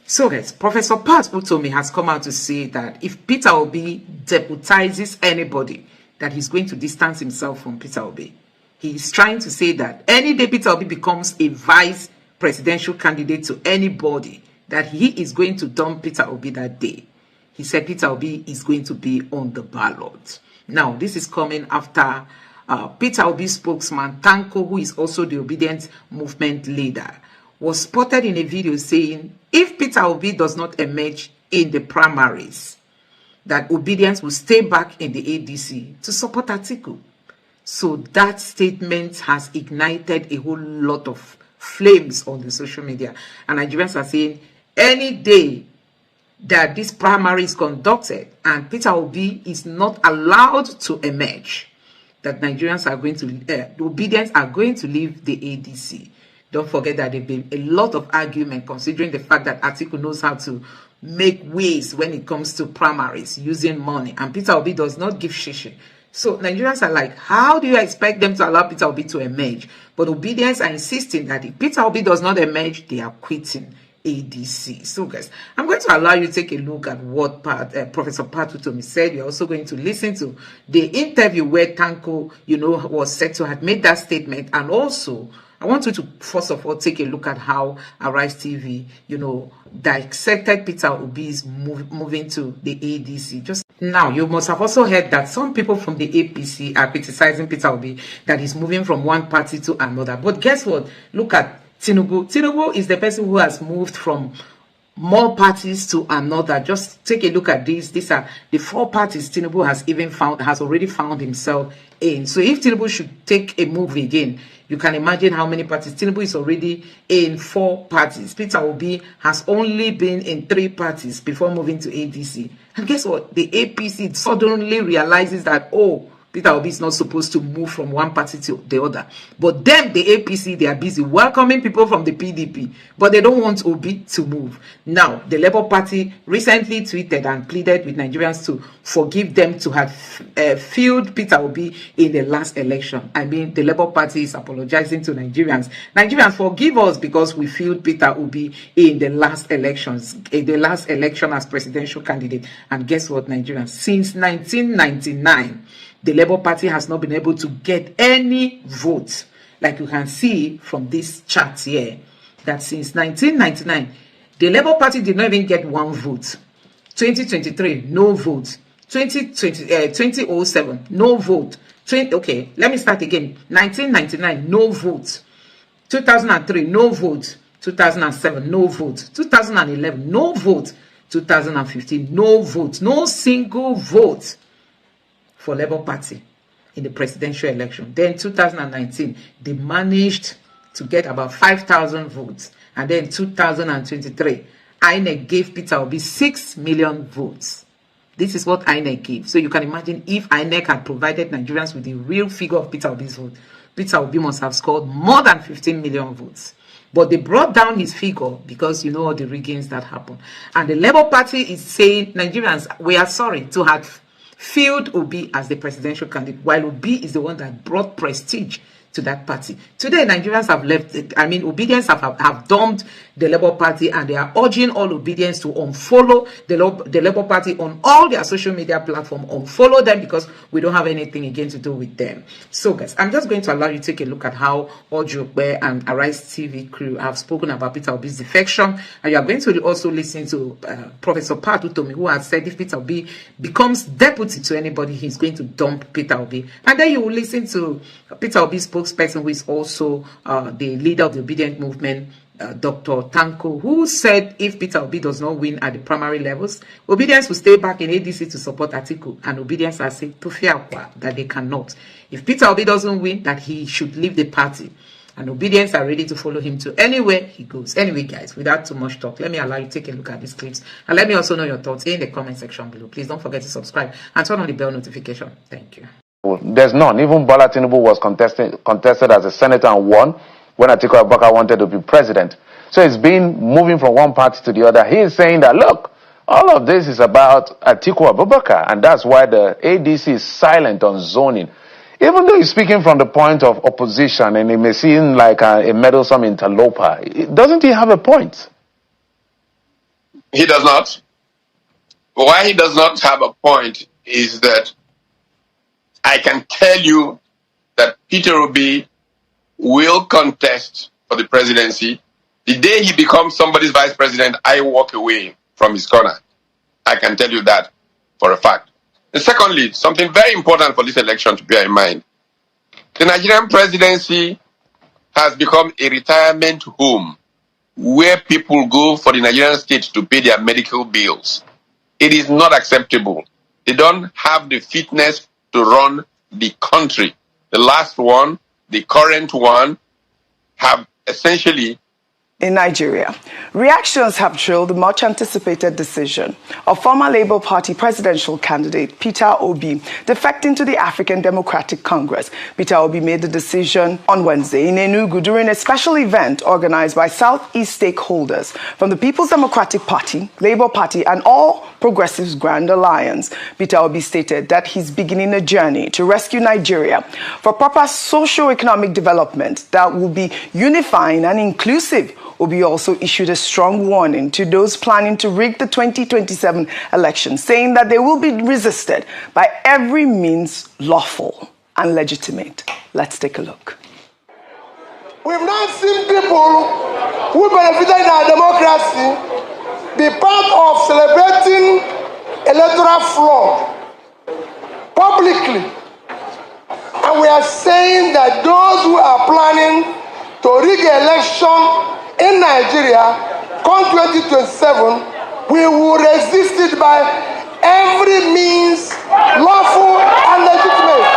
So guys, Professor Pat Utomi has come out to say that if Peter Obi deputizes anybody, that he's going to distance himself from Peter Obi. He's trying to say that any day Peter Obi becomes a vice presidential candidate to anybody, that he is going to dump Peter Obi that day. He said Peter Obi is going to be on the ballot. Now, this is coming after Peter Obi's spokesman, Tanko, who is also the Obidients movement leader, was spotted in a video saying, if Peter Obi does not emerge in the primaries, that Obidients will stay back in the ADC to support Atiku. So that statement has ignited a whole lot of flames on the social media. And Nigerians are saying, any day that this primary is conducted and Peter Obi is not allowed to emerge, that Nigerians are going to, the Obidients are going to leave the ADC. Don't forget that there have been a lot of argument considering the fact that Atiku knows how to make ways when it comes to primaries using money, and Peter Obi does not give shishi. So Nigerians are like, how do you expect them to allow Peter Obi to emerge? But Obidients are insisting that if Peter Obi does not emerge, they are quitting ADC. So guys, I'm going to allow you to take a look at what Professor Pat Utomi said. You're also going to listen to the interview where Tanko, was said to have made that statement. And also, I want you to first of all take a look at how Arise TV, dissected Peter Obi's moving to the ADC. Just now, you must have also heard that some people from the APC are criticizing Peter Obi that he's moving from one party to another. But guess what? Look at Tinubu. Tinubu is the person who has moved from more parties to another. Just take a look at these. These are the 4 parties Tinubu has already found himself in. So if Tinubu should take a move again, you can imagine how many parties. Tinubu is already in 4 parties. Peter Obi has only been in 3 parties before moving to ADC. And guess what? The APC suddenly realizes that, oh, Peter Obi is not supposed to move from one party to the other. But them, the APC, they are busy welcoming people from the PDP. But they don't want Obi to move. Now, the Labour Party recently tweeted and pleaded with Nigerians to forgive them to have failed Peter Obi in the last election. I mean, the Labour Party is apologizing to Nigerians. Nigerians, forgive us because we failed Peter Obi in the last elections, as presidential candidate. And guess what, Nigerians? Since 1999, the Labour Party has not been able to get any vote. Like you can see from this chart here, that since 1999, the Labour Party did not even get 1 vote. 2023, no vote. 2007, no vote. Okay, let me start again. 1999, no vote. 2003, no vote. 2007, no vote. 2011, no vote. 2015, no vote. No single vote for Labour Party in the presidential election. Then 2019, they managed to get about 5,000 votes. And then 2023, INEC gave Peter Obi 6 million votes. This is what INEC gave. So you can imagine if INEC had provided Nigerians with the real figure of Peter Obi's vote, Peter Obi must have scored more than 15 million votes. But they brought down his figure because you know all the riggings that happened. And the Labour Party is saying, Nigerians, we are sorry to have failed Obi as the presidential candidate, while Obi is the one that brought prestige to that party. Today, Nigerians have left, Obidients have dumped the Labour Party, and they are urging all Obidients to unfollow the Labour Party on all their social media platforms. Unfollow them because we don't have anything again to do with them. So guys, I'm just going to allow you to take a look at how Ojuokwe and Arise TV crew have spoken about Peter Obi's defection, and you are going to also listen to Professor Pat Utomi, who has said if Peter Obi becomes deputy to anybody, he's going to dump Peter Obi. And then you will listen to Peter Obi's spokesperson, who is also the leader of the Obidient movement, Dr. Tanko, who said if Peter Obi does not win at the primary levels, Obidients will stay back in ADC to support Atiku. And Obidients are saying that they cannot. If Peter Obi doesn't win, that he should leave the party. And Obidients are ready to follow him to anywhere he goes. Anyway, guys, without too much talk, let me allow you to take a look at these clips. And let me also know your thoughts in the comment section below. Please don't forget to subscribe and turn on the bell notification. Thank you. There's none. Even Bola Tinubu was contested as a senator and won when Atiku Abubakar wanted to be president. So it's been moving from one party to the other. He is saying that, look, all of this is about Atiku Abubakar, and that's why the ADC is silent on zoning. Even though he's speaking from the point of opposition and it may seem like a meddlesome interloper, doesn't he have a point? He does not. Why he does not have a point is that I can tell you that Peter Obi will contest for the presidency. The day he becomes somebody's vice president, I walk away from his corner. I can tell you that for a fact. And secondly, something very important for this election to bear in mind. The Nigerian presidency has become a retirement home where people go for the Nigerian state to pay their medical bills. It is not acceptable. They don't have the fitness to run the country. The last one, the current one, have essentially... In Nigeria, reactions have trailed the much-anticipated decision of former Labour Party presidential candidate Peter Obi defecting to the African Democratic Congress. Peter Obi made the decision on Wednesday in Enugu during a special event organized by Southeast stakeholders from the People's Democratic Party, Labour Party, and All Progressives Grand Alliance. Peter Obi stated that he's beginning a journey to rescue Nigeria for proper socio-economic development that will be unifying and inclusive. Obi also issued a strong warning to those planning to rig the 2027 election, saying that they will be resisted by every means lawful and legitimate. Let's take a look. We've not seen people who benefited in our democracy be part of celebrating electoral fraud publicly. And we are saying that those who are planning to rig an election in Nigeria, come 2027, we will resist it by every means lawful and legitimate.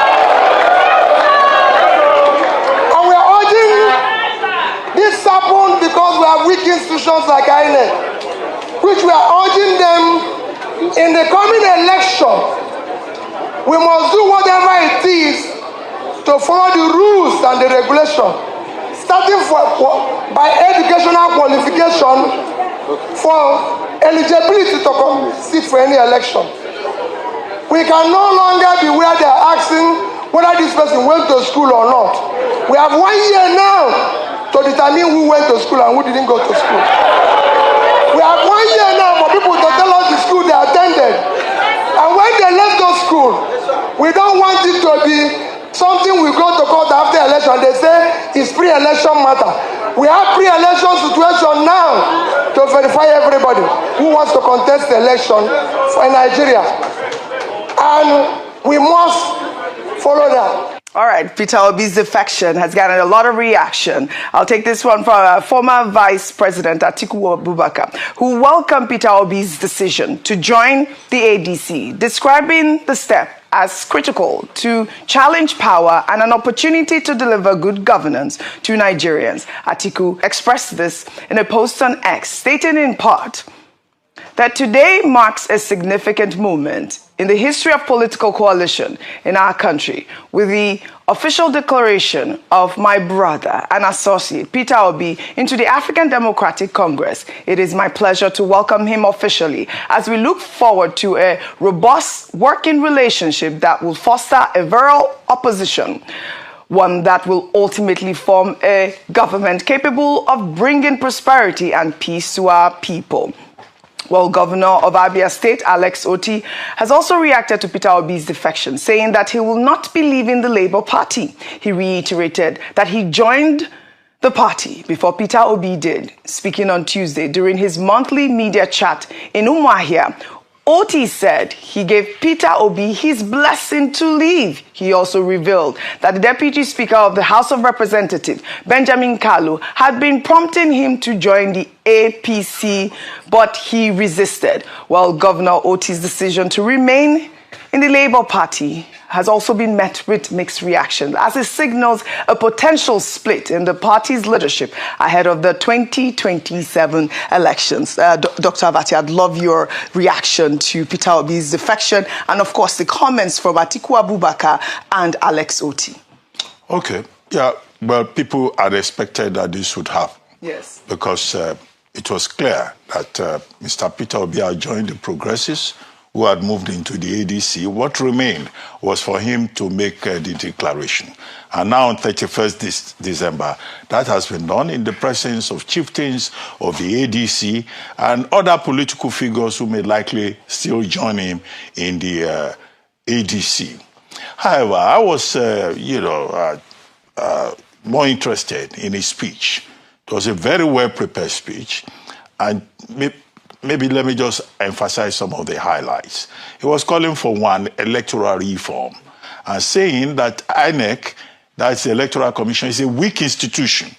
And we are urging this happen because we have weak institutions like INEC, which we are urging them in the coming election. We must do whatever it is to follow the rules and the regulation, starting by educational qualification for eligibility to sit for any election. We can no longer be where they are asking whether this person went to school or not. We have 1 year now to determine who went to school and who didn't go to school. We have 1 year now for people to tell us the school they attended. And when they left those schools, we don't want it to be something we go to court after election. They say it's pre-election matter. We have pre-election situation now to verify everybody who wants to contest the election in Nigeria. And we must follow that. All right, Peter Obi's defection has gotten a lot of reaction. I'll take this one from former Vice President Atiku Abubakar, who welcomed Peter Obi's decision to join the ADC, describing the step as critical to challenge power and an opportunity to deliver good governance to Nigerians. Atiku expressed this in a post on X, stating in part that today marks a significant moment in the history of political coalition in our country with the official declaration of my brother and associate Peter Obi into the African Democratic Congress. It is my pleasure to welcome him officially as we look forward to a robust working relationship that will foster a virile opposition, one that will ultimately form a government capable of bringing prosperity and peace to our people. Well, Governor of Abia State, Alex Oti, has also reacted to Peter Obi's defection, saying that he will not be leaving the Labour Party. He reiterated that he joined the party before Peter Obi did. Speaking on Tuesday during his monthly media chat in Umuahia, Oti said he gave Peter Obi his blessing to leave. He also revealed that the Deputy Speaker of the House of Representatives, Benjamin Kalu, had been prompting him to join the APC, but he resisted. While Governor Oti's decision to remain in the Labour Party has also been met with mixed reactions, as it signals a potential split in the party's leadership ahead of the 2027 elections. Dr. Abati, I'd love your reaction to Peter Obi's defection and, of course, the comments from Atiku Abubakar and Alex Oti. Okay. Yeah, well, people had expected that this would happen. Yes. Because it was clear that Mr. Peter Obi had joined the Progressives who had moved into the ADC, what remained was for him to make the declaration. And now on 31st December, that has been done in the presence of chieftains of the ADC and other political figures who may likely still join him in the ADC. However, I was, more interested in his speech. It was a very well-prepared speech, and maybe let me just emphasize some of the highlights. He was calling for one, electoral reform, and saying that INEC, that's the Electoral Commission, is a weak institution,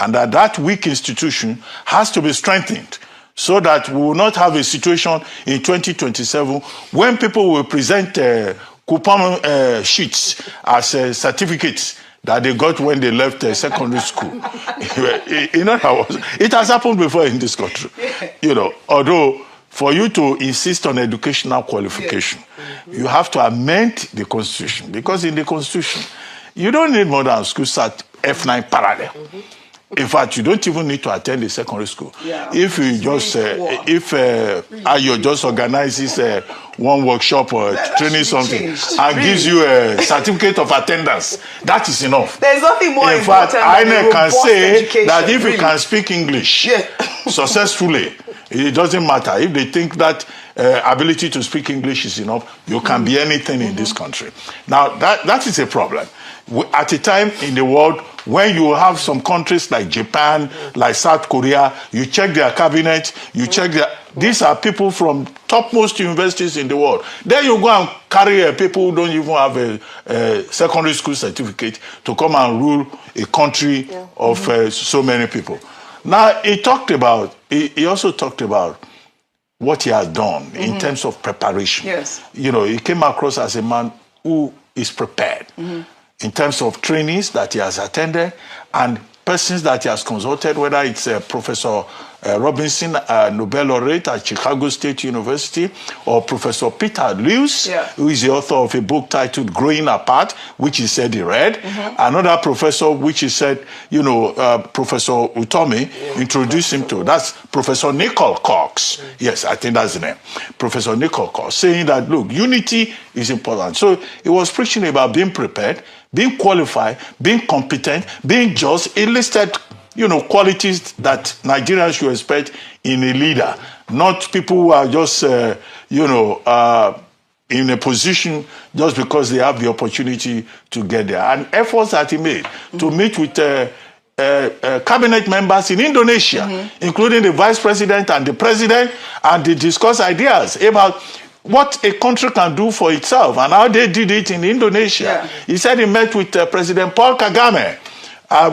and that weak institution has to be strengthened so that we will not have a situation in 2027 when people will present coupon sheets as certificates that they got when they left secondary school. In other words, it has happened before in this country. Although for you to insist on educational qualification, you have to amend the Constitution, because in the Constitution, you don't need more than school start F9 parallel. In fact, you don't even need to attend a secondary school. If you just, Ayo just organizes one workshop or training something and gives you a certificate of attendance, that is enough. There's nothing more important. In fact, INEC can say that if you can speak English successfully, it doesn't matter. If they think that ability to speak English is enough, you can be anything in this country. Now, that is a problem. At a time in the world when you have some countries like Japan, like South Korea, you check their cabinet, you check these are people from topmost universities in the world. Then you go and carry people who don't even have a secondary school certificate to come and rule a country of so many people. Now, he also talked about what he has done in terms of preparation. Yes. He came across as a man who is prepared. In terms of trainings that he has attended and persons that he has consulted, whether it's Professor Robinson, Nobel laureate at Chicago State University, or Professor Peter Lewis, who is the author of a book titled Growing Apart, which he said he read. Another professor, which he said, Professor Utomi introduced him to. That's Professor Nicole Cox. Yes, I think that's the name. Professor Nicole Cox, saying that, look, unity is important. So he was preaching about being prepared, being qualified, being competent, being just. He listed, qualities that Nigerians should expect in a leader, not people who are just, in a position just because they have the opportunity to get there. And efforts that he made to meet with cabinet members in Indonesia, including the vice president and the president, and they discuss ideas about what a country can do for itself and how they did it in Indonesia. He said he met with President Paul Kagame,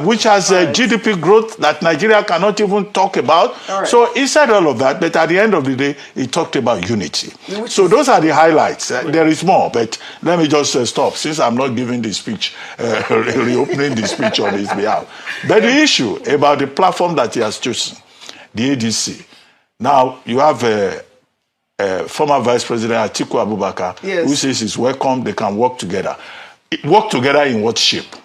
which has GDP growth that Nigeria cannot even talk about. So he said all of that, but at the end of the day, he talked about unity. So those are the highlights. There is more, but let me just stop, since I'm not giving the speech, reopening the speech on his behalf. But the issue about the platform that he has chosen, the ADC. Now, you have former Vice President Atiku Abubakar, who says it's welcome, they can work together. Work together in what shape?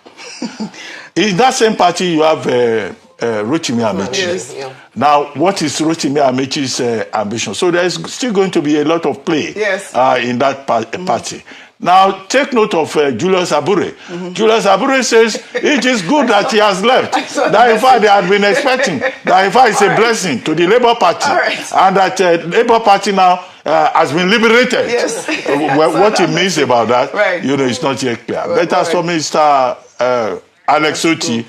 In that same party, you have Rotimi Amaechi. Now, what is Rotimi Amaechi's ambition? So there is still going to be a lot of play in that party. Now, take note of Julius Abure. Julius Abure says it is good that he has left. That in fact they had been expecting. That in fact it's a blessing to the Labour Party. And that Labour Party now has been liberated. What it means about that, it's not yet clear. But as for Mr. Alex Oti,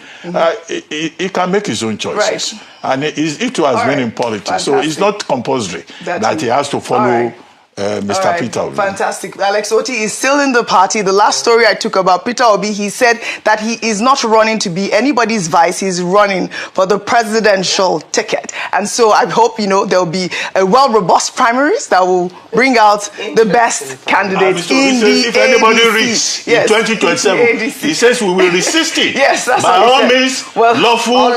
he can make his own choices. And he too has been in politics. So it's not compulsory that he has to follow Mr. Peter Obi. Fantastic. Alex Oti is still in the party. The last story I took about Peter Obi, he said that he is not running to be anybody's vice. He's running for the presidential ticket. And so I hope, there'll be a robust primaries that will bring out the best candidates in the if anybody reads in 2027, he says we will resist it. That's by all means, lawful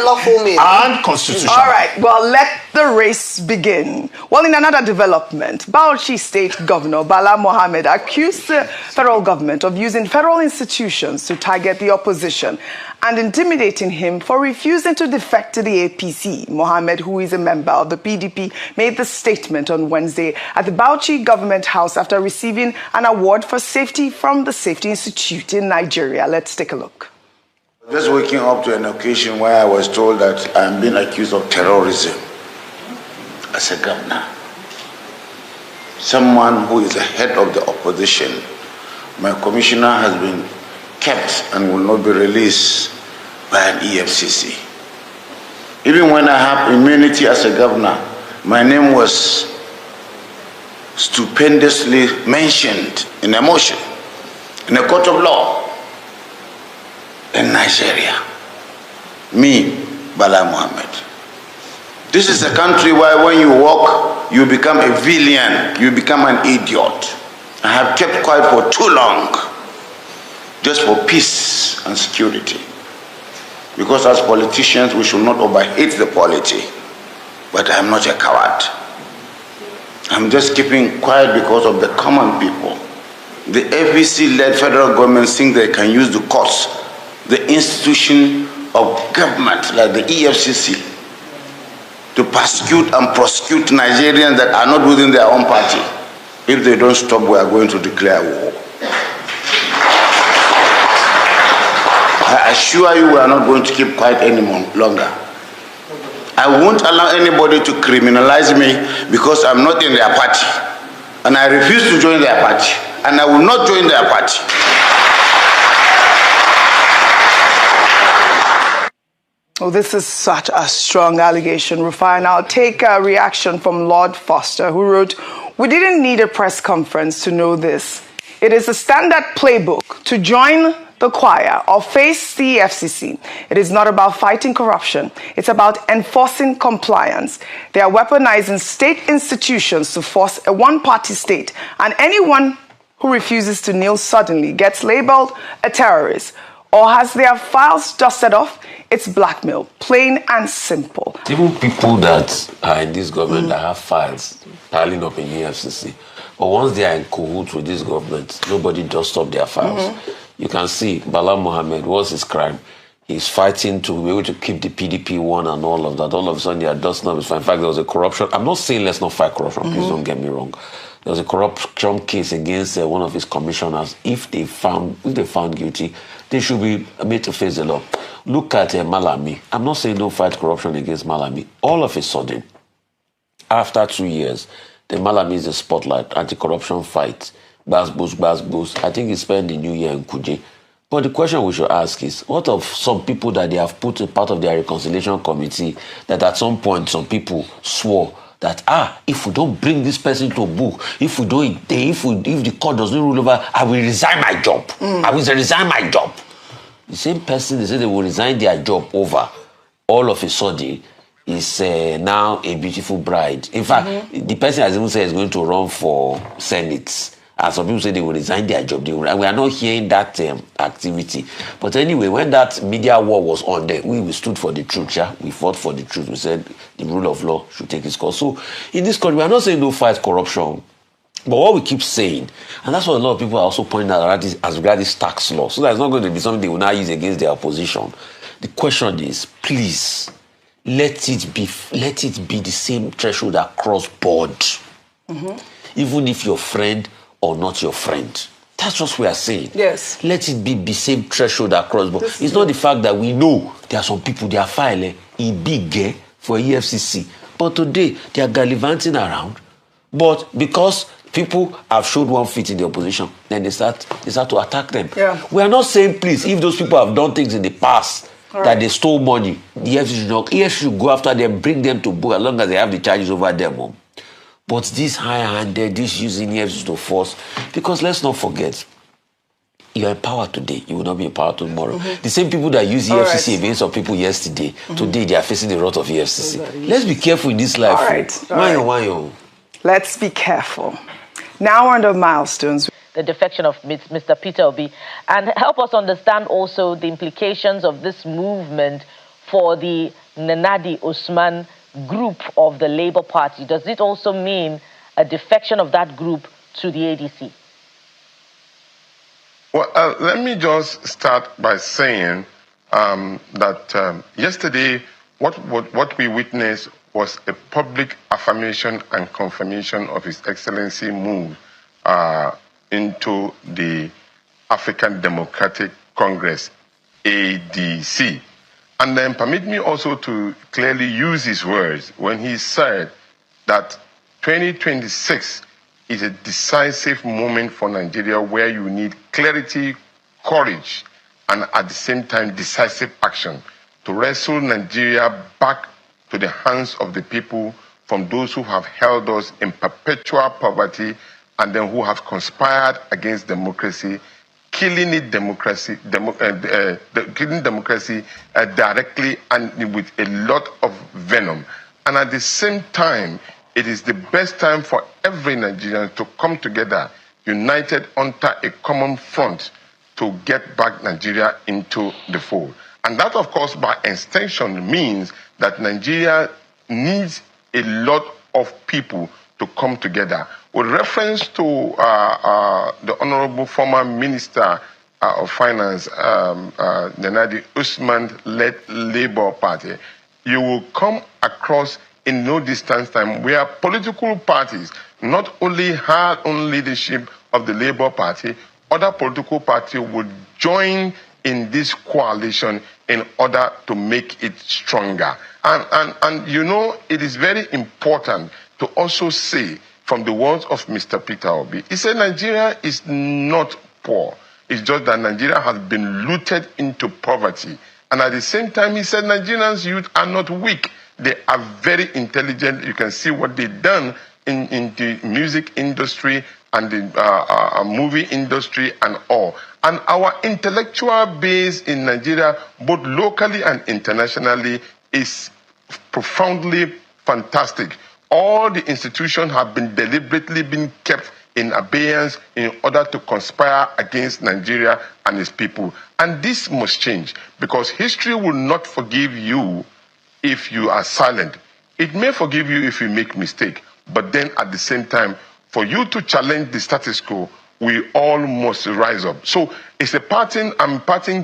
and constitutional. All right. Well, let the race begin. Well, in another development, Bauchi State Governor Bala Mohammed accused the federal government of using federal institutions to target the opposition and intimidating him for refusing to defect to the APC. Mohammed, who is a member of the PDP, made the statement on Wednesday at the Bauchi Government House after receiving an award for safety from the Safety Institute in Nigeria. Let's take a look. Just waking up to an occasion where I was told that I'm being accused of terrorism as a governor. Someone who is the head of the opposition. My commissioner has been kept and will not be released by an EFCC. Even when I have immunity as a governor, my name was stupendously mentioned in a motion in a court of law in Nigeria. Me, Bala Mohammed. This is a country where when you walk, you become a villain, you become an idiot. I have kept quiet for too long, just for peace and security. Because as politicians, we should not overhate the polity. But I'm not a coward. I'm just keeping quiet because of the common people. The APC-led federal government think they can use the courts, the institution of government, like the EFCC, to persecute and prosecute Nigerians that are not within their own party. If they don't stop, we are going to declare war. I assure you we are not going to keep quiet any longer. I won't allow anybody to criminalize me because I'm not in their party. And I refuse to join their party. And I will not join their party. Oh, this is such a strong allegation, Rufai. And I'll take a reaction from Lord Foster, who wrote, "We didn't need a press conference to know this. It is a standard playbook to join the choir or face the FCC. It is not about fighting corruption. It's about enforcing compliance. They are weaponizing state institutions to force a one-party state, and anyone who refuses to kneel suddenly gets labeled a terrorist or has their files dusted off. It's blackmail, plain and simple." Even people that are in this government that have files piling up in the FCC, but once they are in cahoots with this government, nobody dusts up their files. You can see Bala Mohammed, what's his crime? He's fighting to be able to keep the PDP one and all of that. All of a sudden, they are dusting up his file. In fact, there was a corruption. I'm not saying let's not fight corruption. Please don't get me wrong. There was a corruption case against one of his commissioners. If they found guilty, they should be made to face the law. Look at Malami. I'm not saying don't fight corruption against Malami. All of a sudden, after 2 years, the Malami is a spotlight, anti-corruption fight. Bas. I think he spent the new year in Kuje. But the question we should ask is, what of some people that they have put a part of their reconciliation committee that at some point some people swore that, if we don't bring this person to book, if the court doesn't rule over, I will resign my job. I will resign my job. The same person, they say they will resign their job over, all of a sudden, is now a beautiful bride. In fact, the person has even said he's going to run for Senate. And some people say they will resign their job. We are not hearing that activity. But anyway, when that media war was on there, we stood for the truth. Yeah? We fought for the truth. We said the rule of law should take its course. So in this country, we are not saying no fight corruption. But what we keep saying, and that's what a lot of people are also pointing out as regards this tax law. So that's not going to be something they will now use against their opposition. The question is, please, let it be the same threshold across board. Even if your friend or not your friend. That's just what we are saying. Yes. Let it be the same threshold across board. It's not the fact that we know there are some people, their file is big for EFCC. But today, they are gallivanting around. But because people have showed one feet in the opposition, then they start to attack them. Yeah. We are not saying, please, if those people have done things in the past, that they stole money, the EFCC should go after them, bring them to book as long as they have the charges over them. But this high-handed, this using EFCC to force, because let's not forget, you are in power today, you will not be in power tomorrow. The same people that use EFCC against some people yesterday, today they are facing the wrath of EFCC. Let's be careful in this life. Let's be careful. Now on the milestones. The defection of Mr. Peter Obi, and help us understand also the implications of this movement for the Nnamdi Usman group of the Labour Party. Does it also mean a defection of that group to the ADC? Well, let me just start by saying that yesterday, what we witnessed was a public affirmation and confirmation of His Excellency move into the African Democratic Congress, ADC. And then permit me also to clearly use his words when he said that 2026 is a decisive moment for Nigeria where you need clarity, courage, and at the same time decisive action to wrestle Nigeria back to the hands of the people from those who have held us in perpetual poverty and then who have conspired against democracy, killing democracy directly and with a lot of venom. And at the same time, it is the best time for every Nigerian to come together, united under a common front to get back Nigeria into the fold. And that, of course, by extension means that Nigeria needs a lot of people to come together. With reference to the Honorable former Minister of Finance, nnamdi Usman-led Labour Party, you will come across in no distance time where political parties not only had on leadership of the Labour Party, other political parties would join in this coalition in order to make it stronger. And you know, it is very important to also say from the words of Mr. Peter Obi, he said Nigeria is not poor. It's just that Nigeria has been looted into poverty. And at the same time, he said Nigerians' youth are not weak. They are very intelligent. You can see what they've done in the music industry and the movie industry and all. And our intellectual base in Nigeria, both locally and internationally, is profoundly fantastic. All the institutions have been deliberately been kept in abeyance in order to conspire against Nigeria and its people. And this must change, because history will not forgive you if you are silent. It may forgive you if you make mistake, but then at the same time, for you to challenge the status quo, we all must rise up. So it's a parting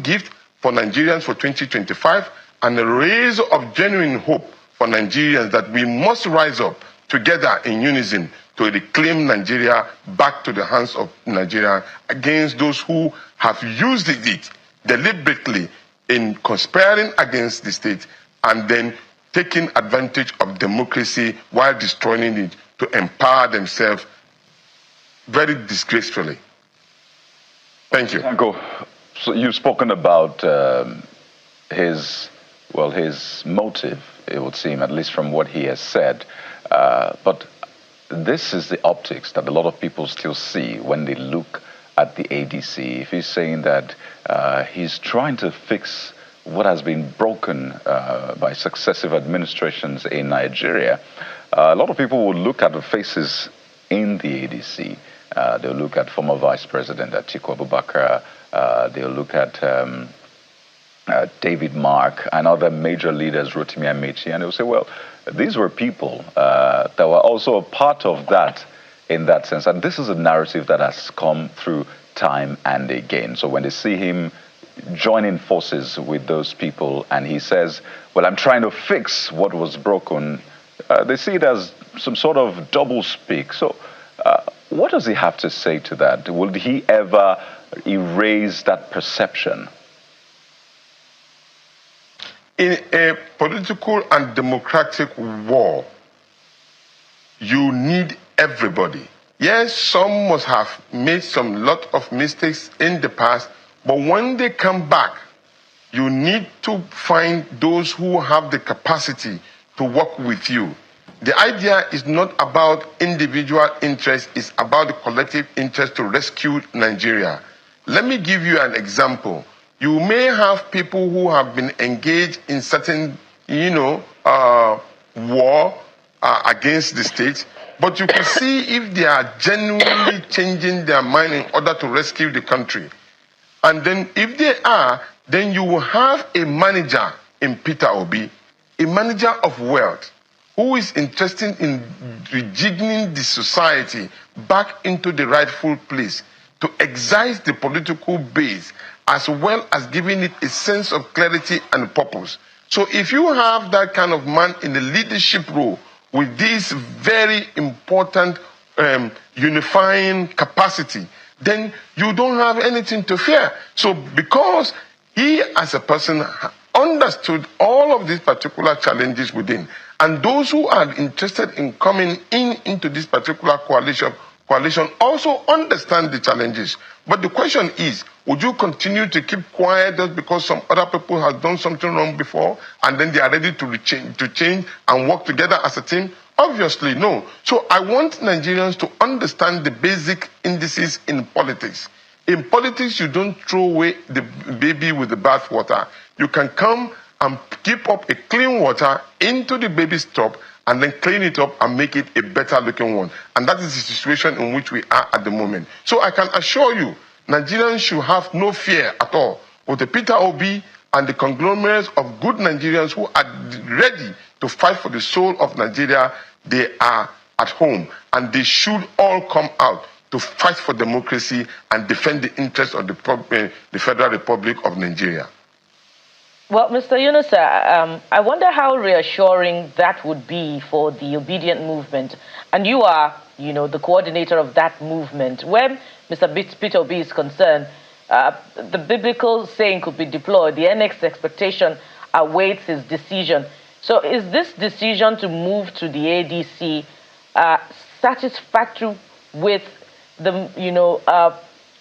gift for Nigerians for 2025 and a raise of genuine hope for Nigerians that we must rise up together in unison to reclaim Nigeria back to the hands of Nigeria against those who have used it deliberately in conspiring against the state and then taking advantage of democracy while destroying it to empower themselves very disgracefully. Thank you. So you've spoken about his motive, it would seem, at least from what he has said. But this is the optics that a lot of people still see when they look at the ADC. If he's saying that he's trying to fix what has been broken by successive administrations in Nigeria, a lot of people will look at the faces in the ADC. They'll look at former Vice President Atiku Abubakar. They'll look at David Mark and other major leaders, Rotimi Amechi, and they'll say, well, these were people that were also a part of that in that sense. And this is a narrative that has come through time and again. So when they see him joining forces with those people and he says, well, I'm trying to fix what was broken, they see it as some sort of double speak. So what does he have to say to that? Will he ever erase that perception? In a political and democratic war, you need everybody. Yes, some must have made some lot of mistakes in the past, but when they come back, you need to find those who have the capacity to work with you. The idea is not about individual interest, it's about the collective interest to rescue Nigeria. Let me give you an example. You may have people who have been engaged in certain, war against the state, but you can see if they are genuinely changing their mind in order to rescue the country. And then if they are, then you will have a manager in Peter Obi, a manager of wealth, who is interested in rejigging the society back into the rightful place, to excise the political base, as well as giving it a sense of clarity and purpose. So if you have that kind of man in a leadership role with this very important unifying capacity, then you don't have anything to fear. So because he as a person understood all of these particular challenges within, and those who are interested in coming into this particular coalition also understand the challenges. But the question is, would you continue to keep quiet just because some other people have done something wrong before and then they are ready to change and work together as a team? Obviously, no. So I want Nigerians to understand the basic indices in politics. In politics, you don't throw away the baby with the bathwater. You can come and keep up a clean water into the baby's tub and then clean it up and make it a better looking one. And that is the situation in which we are at the moment. So I can assure you, Nigerians should have no fear at all. With the Peter Obi and the conglomerates of good Nigerians who are ready to fight for the soul of Nigeria, they are at home. And they should all come out to fight for democracy and defend the interests of the Federal Republic of Nigeria. Well, Mr. Yunusa, I wonder how reassuring that would be for the Obedient movement. And you are, the coordinator of that movement. When Mr. Peter Obi is concerned, the biblical saying could be deployed. The next expectation awaits his decision. So is this decision to move to the ADC satisfactory with the,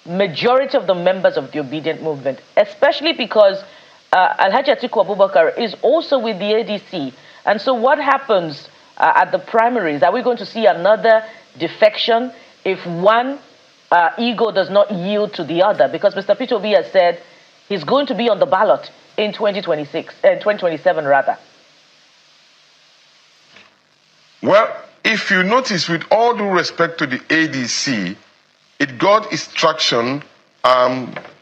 majority of the members of the Obedient movement, especially because Alhaji Atiku Abubakar is also with the ADC. And so what happens at the primaries? Are we going to see another defection if one ego does not yield to the other? Because Mr. Peter Obi has said he's going to be on the ballot in 2027 rather. Well, if you notice, with all due respect to the ADC, it got its traction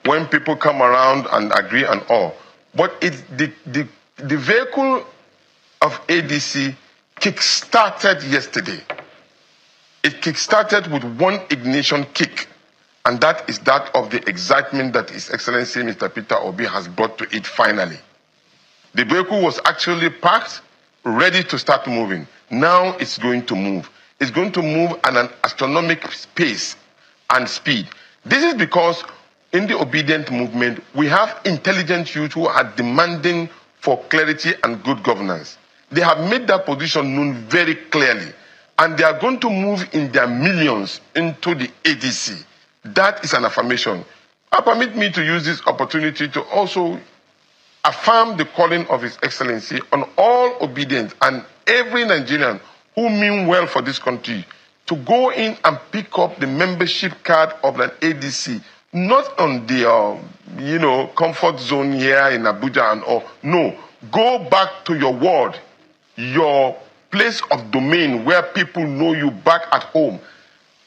when people come around and agree and all. But the vehicle of ADC kick-started yesterday. It kick-started with one ignition kick, and that is that of the excitement that His Excellency Mr. Peter Obi has brought to it finally. The vehicle was actually parked, ready to start moving. Now it's going to move. It's going to move at an astronomical pace and speed. This is because in the Obedient movement, we have intelligent youth who are demanding for clarity and good governance. They have made that position known very clearly, and they are going to move in their millions into the ADC. That is an affirmation. Permit me to use this opportunity to also affirm the calling of His Excellency on all Obedients and every Nigerian who mean well for this country to go in and pick up the membership card of an ADC. Not on the, comfort zone here in Abuja and all. No, go back to your ward, your place of domain where people know you back at home.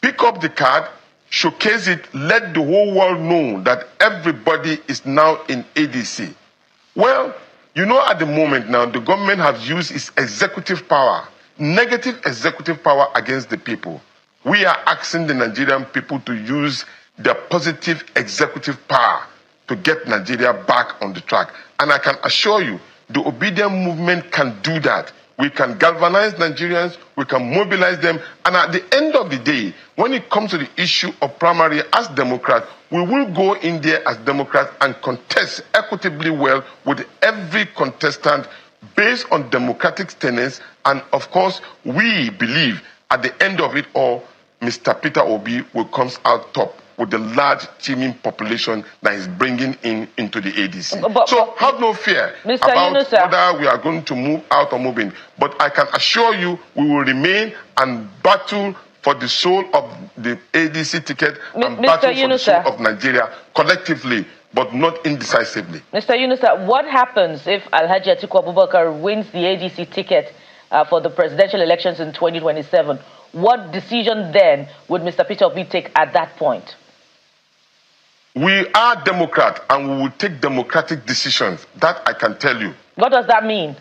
Pick up the card, showcase it, let the whole world know that everybody is now in ADC. Well, at the moment now, the government has used its executive power, negative executive power against the people. We are asking the Nigerian people to use their positive executive power to get Nigeria back on the track. And I can assure you, the Obedient movement can do that. We can galvanize Nigerians, we can mobilize them, and at the end of the day, when it comes to the issue of primary as Democrats, we will go in there as Democrats and contest equitably well with every contestant based on democratic tenets. And of course, we believe at the end of it all, Mr. Peter Obi will come out top with the large teeming population that is bringing into the ADC. So have no fear about whether we are going to move out or moving. But I can assure you we will remain and battle for the soul of the ADC ticket and battle for the soul of Nigeria collectively, but not indecisively. Mr. Yunusa, what happens if Alhaji Atiku Abubakar wins the ADC ticket for the presidential elections in 2027? What decision then would Mr. Peter Obi take at that point? We are Democrats and we will take democratic decisions. That I can tell you. What does that mean?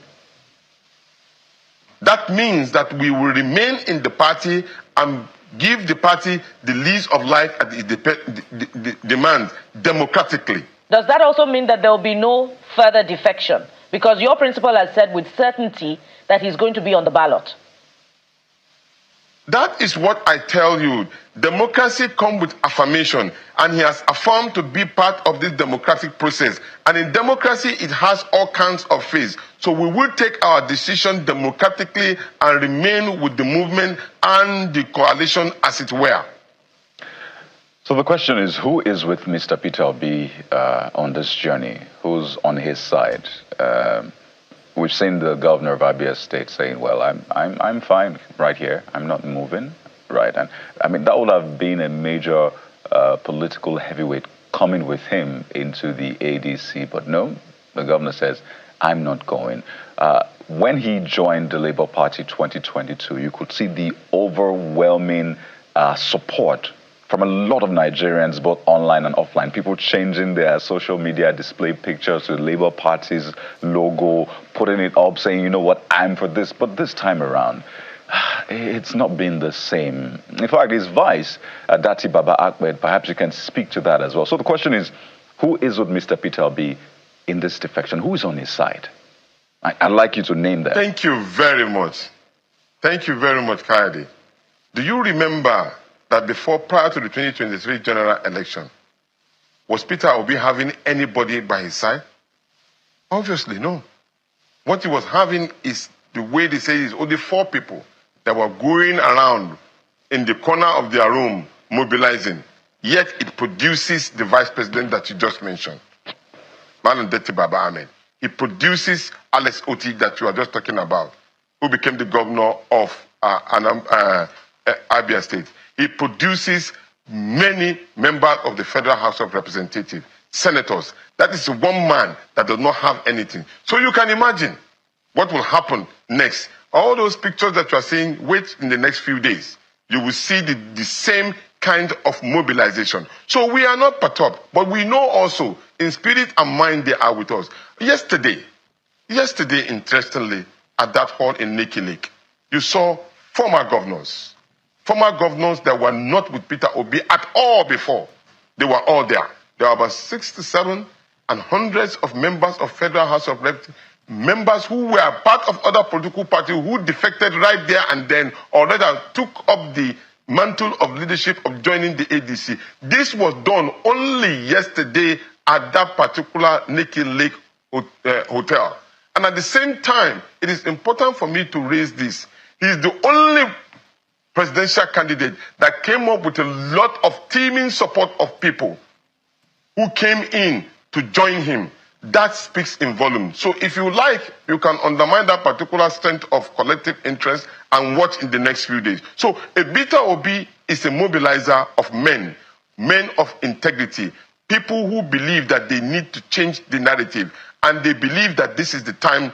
That means that we will remain in the party and give the party the lease of life at the demands democratically. Does that also mean that there will be no further defection? Because your principal has said with certainty that he's going to be on the ballot. That is what I tell you. Democracy comes with affirmation, and he has affirmed to be part of this democratic process. And in democracy, it has all kinds of phases. So we will take our decision democratically and remain with the movement and the coalition as it were. So the question is, who is with Mr. Peter Obi on this journey? Who's on his side? We've seen the governor of Abia State saying, well, I'm fine right here. I'm not moving, right? And I mean, that would have been a major political heavyweight coming with him into the ADC. But no, the governor says, I'm not going. When he joined the Labour Party 2022, you could see the overwhelming support from a lot of Nigerians, both online and offline. People changing their social media display pictures with Labour Party's logo, putting it up, saying, you know what, I'm for this. But this time around, it's not been the same. In fact, his vice, Dati Baba Ahmed, perhaps you can speak to that as well. So the question is, who is with Mr. Peter Obi in this defection? Who is on his side? I'd like you to name that. Thank you very much. Thank you very much, Kayode. Do you remember that prior to the 2023 general election, was Peter Obi having anybody by his side? Obviously, no. What he was having is, the way they say, is only 4 people that were going around in the corner of their room mobilizing. Yet it produces the vice president that you just mentioned, Malam Deti Baba Ahmed. It produces Alex Oti that you are just talking about, who became the governor of Abia State. It produces many members of the Federal House of Representatives, senators. That is one man that does not have anything. So you can imagine what will happen next. All those pictures that you are seeing, wait in the next few days. You will see the same kind of mobilization. So we are not perturbed, but we know also in spirit and mind they are with us. Yesterday, interestingly, at that hall in Nikki Lake, you saw former governors that were not with Peter Obi at all before. They were all there. There were about 67 and hundreds of members of Federal House of Representatives, members who were part of other political parties who defected right there and then, or rather took up the mantle of leadership of joining the ADC. This was done only yesterday at that particular Nikki Lake hotel. And at the same time, it is important for me to raise this. He is the only presidential candidate that came up with a lot of teeming support of people who came in to join him. That speaks in volume. So if you like, you can undermine that particular strength of collective interest and watch in the next few days. So Peter Obi is a mobilizer of men of integrity, people who believe that they need to change the narrative, and they believe that this is the time,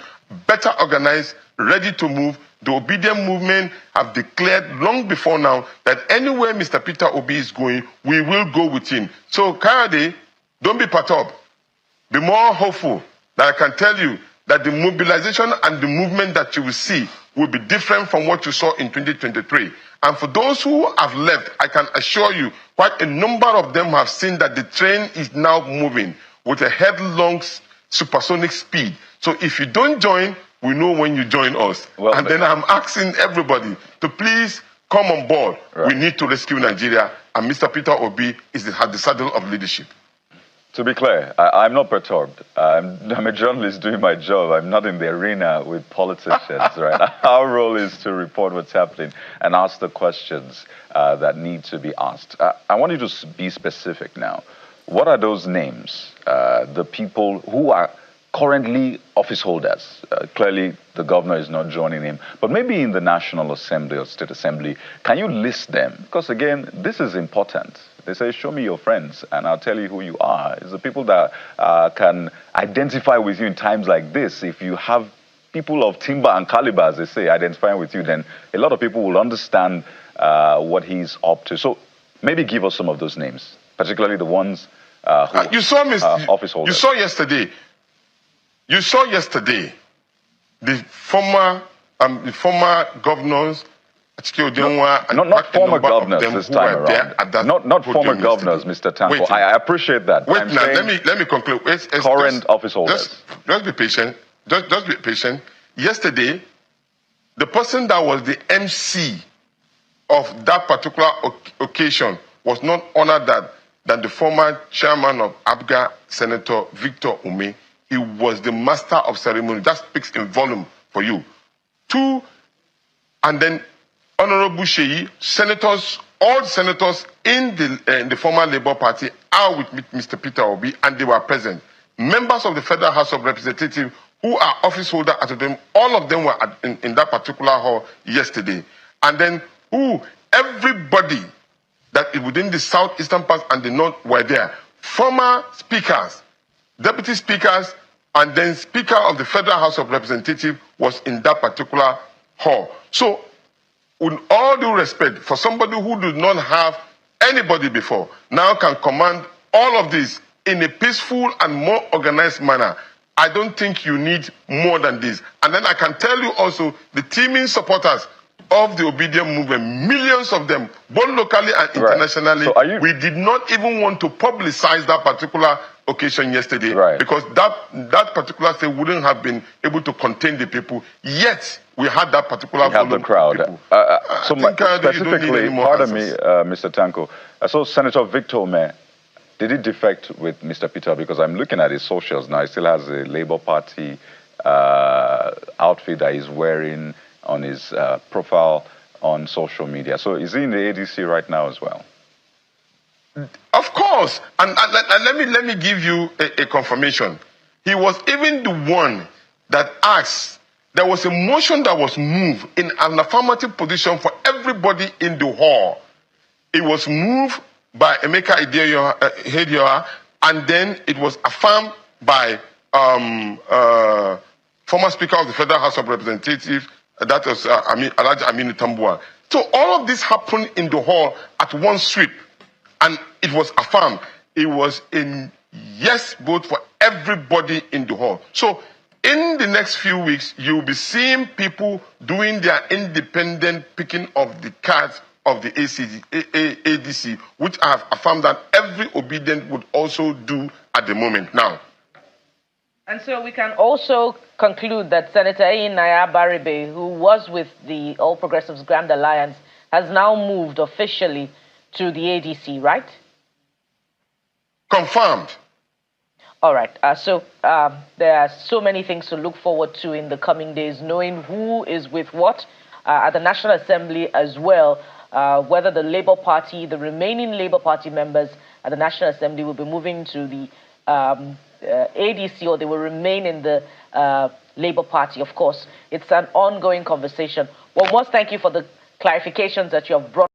better organized, ready to move. The Obidient movement have declared long before now that anywhere Mr. Peter Obi is going, we will go with him. So, Kayode, don't be perturbed. Be more hopeful that I can tell you that the mobilization and the movement that you will see will be different from what you saw in 2023. And for those who have left, I can assure you, quite a number of them have seen that the train is now moving with a headlong supersonic speed. So if you don't join, we know when you join us. Well, and then I'm asking everybody to please come on board. Right. We need to rescue Nigeria, and Mr. Peter Obi has the saddle of leadership. To be clear, I'm not perturbed. I'm a journalist doing my job. I'm not in the arena with politicians, right? Our role is to report what's happening and ask the questions that need to be asked. I want you to be specific now. What are those names? The people who are currently office holders. Clearly, the governor is not joining him. But maybe in the National Assembly or State Assembly, can you list them? Because again, this is important. They say, show me your friends, and I'll tell you who you are. It's the people that can identify with you in times like this. If you have people of timber and caliber, as they say, identifying with you, then a lot of people will understand what he's up to. So maybe give us some of those names, particularly the ones who office holders. You saw yesterday the former the former governors, not former governors this time around. Not former governors, Mr. Tanko. I appreciate that. Wait, now let me conclude. Current office holders. Just be patient. Just be patient. Yesterday, the person that was the MC of that particular occasion was none other than the former chairman of ABGA, Senator Victor Ume. He was the master of ceremony. That speaks in volume for you. Two, and then Honorable Sheyi, senators, all senators in the former Labour Party are with Mr. Peter Obi, and they were present. Members of the Federal House of Representatives who are office holders at them, all of them were in that particular hall yesterday. And then everybody that is within the southeastern part and the north were there. Former speakers, deputy speakers, and then Speaker of the Federal House of Representatives was in that particular hall. So, with all due respect, for somebody who did not have anybody before, now can command all of this in a peaceful and more organized manner, I don't think you need more than this. And then I can tell you also, the teaming supporters of the Obidient movement, millions of them, both locally and internationally, so we did not even want to publicize that particular occasion yesterday, because that particular thing wouldn't have been able to contain the people. Yet we had that particular the crowd. Specifically, pardon me, Mr. Tanko. So Senator Victor Ume, did he defect with Mr. Peter? Because I'm looking at his socials now. He still has a Labour Party outfit that he's wearing on his profile on social media. So is he in the ADC right now as well? Of course. And let me give you a confirmation. He was even the one that asked. There was a motion that was moved in an affirmative position for everybody in the hall. It was moved by Emeka Hedioha, and then it was affirmed by former Speaker of the Federal House of Representatives, that was Alhaji Aminu Tambuwal. So all of this happened in the hall at one sweep, and it was affirmed. It was a yes vote for everybody in the hall. So in the next few weeks, you'll be seeing people doing their independent picking of the cards of the ADC, which I have affirmed that every Obidient would also do at the moment now. And so we can also conclude that Senator Naya Baribe, who was with the All Progressives Grand Alliance, has now moved officially to the ADC, right? Confirmed. All right. So there are so many things to look forward to in the coming days, knowing who is with what at the National Assembly as well, whether the Labour Party, the remaining Labour Party members at the National Assembly will be moving to the ADC, or they will remain in the Labour Party. Of course, it's an ongoing conversation. Well, most thank you for the clarifications that you have brought.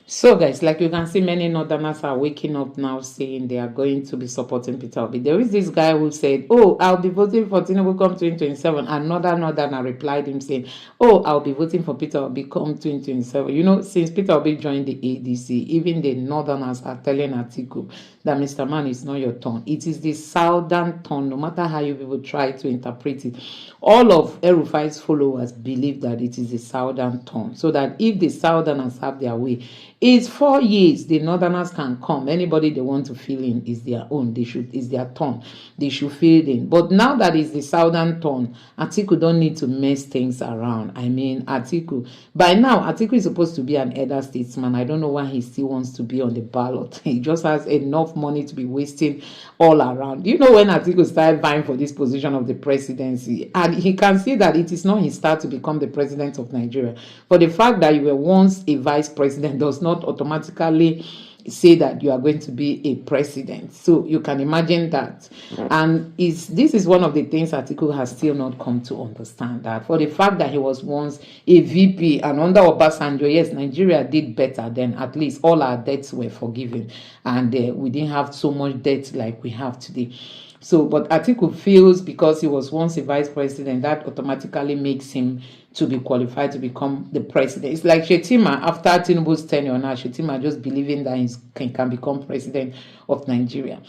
So guys, like you can see, many Northerners are waking up now saying they are going to be supporting Peter Obi. There is this guy who said, oh, I'll be voting for Tinubu come 2027. Another Northerner replied him saying, oh, I'll be voting for Peter Obi come 2027. You know, since Peter Obi joined the ADC, even the Northerners are telling Atiku that Mr. Man, it's not your turn. It is the Southern turn, no matter how you people try to interpret it. All of El-Rufai's followers believe that it is the Southern turn, so that if the Southerners have their way, it's 4 years. The Northerners can come. Anybody they want to fill in is their own. It's their turn. They should fill in. But now that it's the Southern turn, Atiku don't need to mess things around. I mean, Atiku. By now, Atiku is supposed to be an elder statesman. I don't know why he still wants to be on the ballot. He just has enough money to be wasting all around. You know, when Atiku started vying for this position of the presidency, and he can see that it is not his start to become the president of Nigeria. For the fact that you were once a vice president does not automatically say that you are going to be a president. So you can imagine that. And this is one of the things Atiku has still not come to understand, that for the fact that he was once a VP and under Obasanjo, yes, Nigeria did better, then at least all our debts were forgiven and we didn't have so much debt like we have today. So, but Atiku feels because he was once a vice president, that automatically makes him to be qualified to become the president. It's like Shetima, after Tinubu's tenure now, Shetima just believing that he can become president of Nigeria.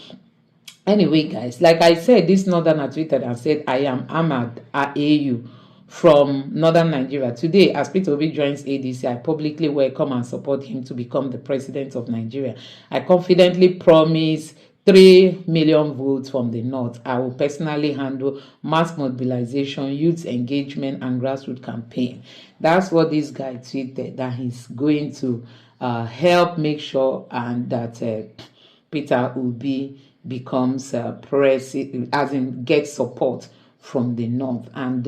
Anyway, guys, like I said, this Northerner tweeted and said, I am Ahmad AU, from northern Nigeria. Today, as Peter Obi joins ADC, I publicly welcome and support him to become the president of Nigeria. I confidently promise 3 million votes from the north. I will personally handle mass mobilization, youth engagement, and grassroots campaign. That's what this guy tweeted, that he's going to help make sure and that Peter Obi becomes president, as in gets support from the north. And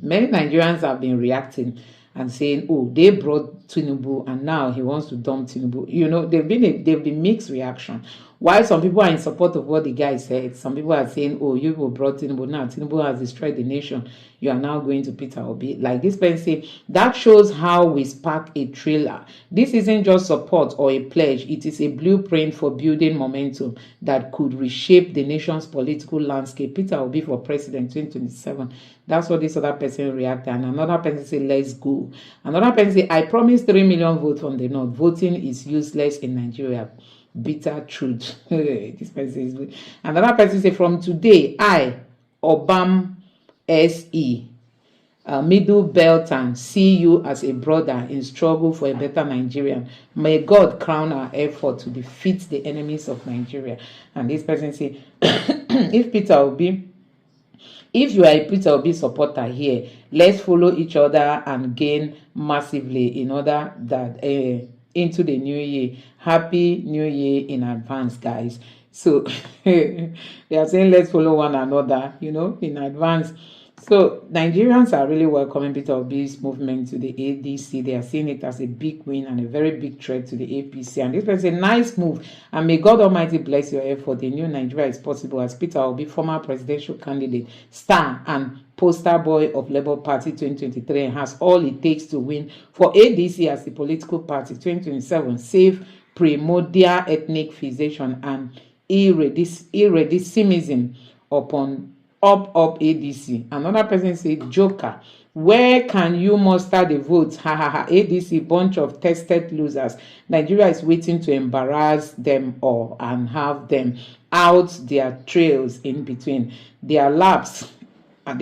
many Nigerians have been reacting and saying, oh, they brought Tinubu and now he wants to dump Tinubu. You know, they've been mixed reaction. While some people are in support of what the guy said, some people are saying, oh, you people brought Tinubu, now Tinubu has destroyed the nation, you are now going to Peter Obi. Like this person say, that shows how we spark a thriller. This isn't just support or a pledge, it is a blueprint for building momentum that could reshape the nation's political landscape. Peter Obi for president 2027. That's what this other person reacted. And another person say, let's go. Another person say, I promise 3 million votes from the north. Voting is useless in Nigeria. Bitter truth. This person is good. Another person say, from today, I, Obam SE, Middle Belton, see you as a brother in struggle for a better Nigerian. May God crown our effort to defeat the enemies of Nigeria. And this person say, if you are a Peter Obi supporter here, let's follow each other and gain massively in order that into the new year. Happy New Year in advance, guys. So they are saying let's follow one another, you know, in advance. So Nigerians are really welcoming Peter Obi's movement to the ADC. They are seeing it as a big win and a very big threat to the APC. And this was a nice move. And may God Almighty bless your effort. The new Nigeria is possible, as Peter Obi, former presidential candidate, star and poster boy of Labour Party 2023, has all it takes to win for ADC as the political party 2027. Save primordial ethnic fixation and irredissimism upon up ADC. Another person said, Joker, where can you muster the votes? Ha ha ha. ADC, bunch of tested losers. Nigeria is waiting to embarrass them all and have them out their trails in between their laps and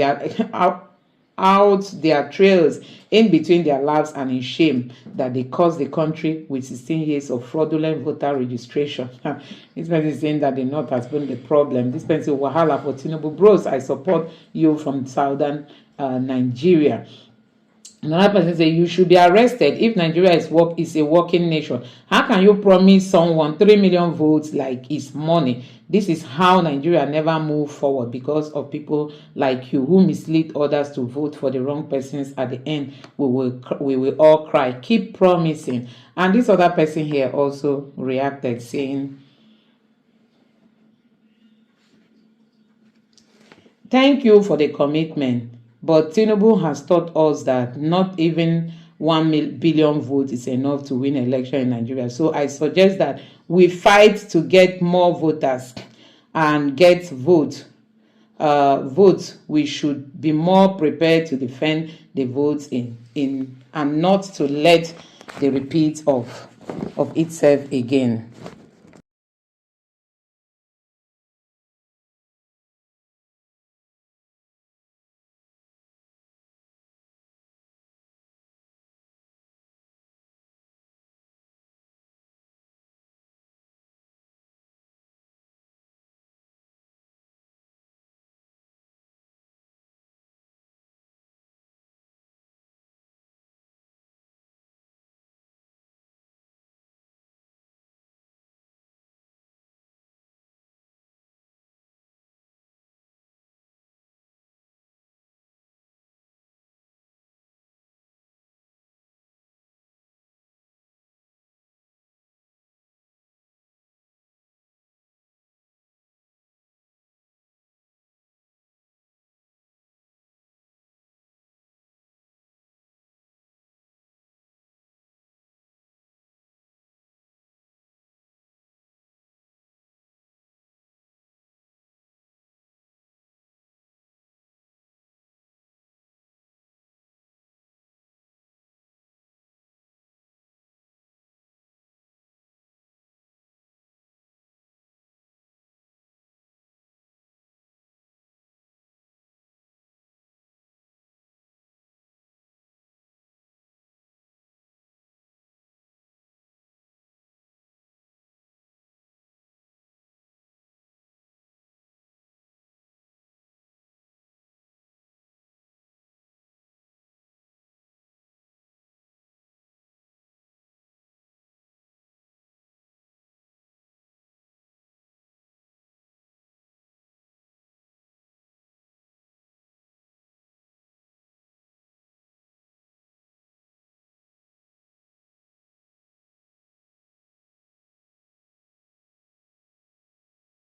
out their trails in between their lives, and in shame that they caused the country with 16 years of fraudulent voter registration. This person is saying that the North has been the problem. This person, Wahala for Tinubu. Bros, I support you from southern Nigeria. Another person say you should be arrested if Nigeria is a working nation. How can you promise someone 3 million votes like it's money? This is how Nigeria never move forward, because of people like you who mislead others to vote for the wrong persons. At the end, we will all cry. Keep promising. And this other person here also reacted saying, thank you for the commitment. But Tinubu has taught us that not even 1 billion votes is enough to win election in Nigeria. So I suggest that we fight to get more voters and get votes. We should be more prepared to defend the votes in and not to let the repeat of itself again.